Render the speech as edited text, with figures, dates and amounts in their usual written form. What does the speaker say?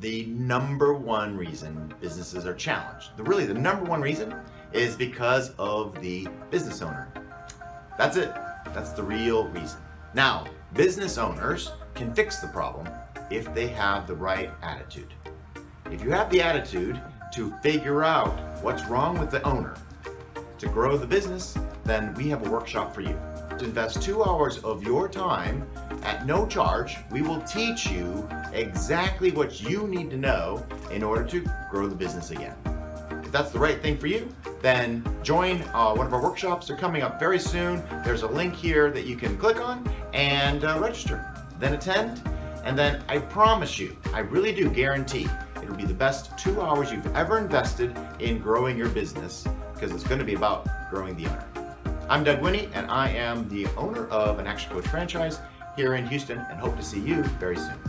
the number one reason businesses are challenged, really the number one reason, is because of the business owner. That's it. That's the real reason. Now, business owners can fix the problem if they have the right attitude. If you have the attitude to figure out what's wrong with the owner to grow the business, then we have a workshop for you. To invest 2 hours of your time at no charge, we will teach you exactly what you need to know in order to grow the business again. If that's the right thing for you, then join one of our workshops. They're coming up very soon. There's a link here that you can click on and register. Then attend, and then I promise you, I really do guarantee, it'll be the best 2 hours you've ever invested in growing your business, because it's going to be about growing the owner. I'm Doug Winnie, and I am the owner of an Action Coach franchise here in Houston, and hope to see you very soon.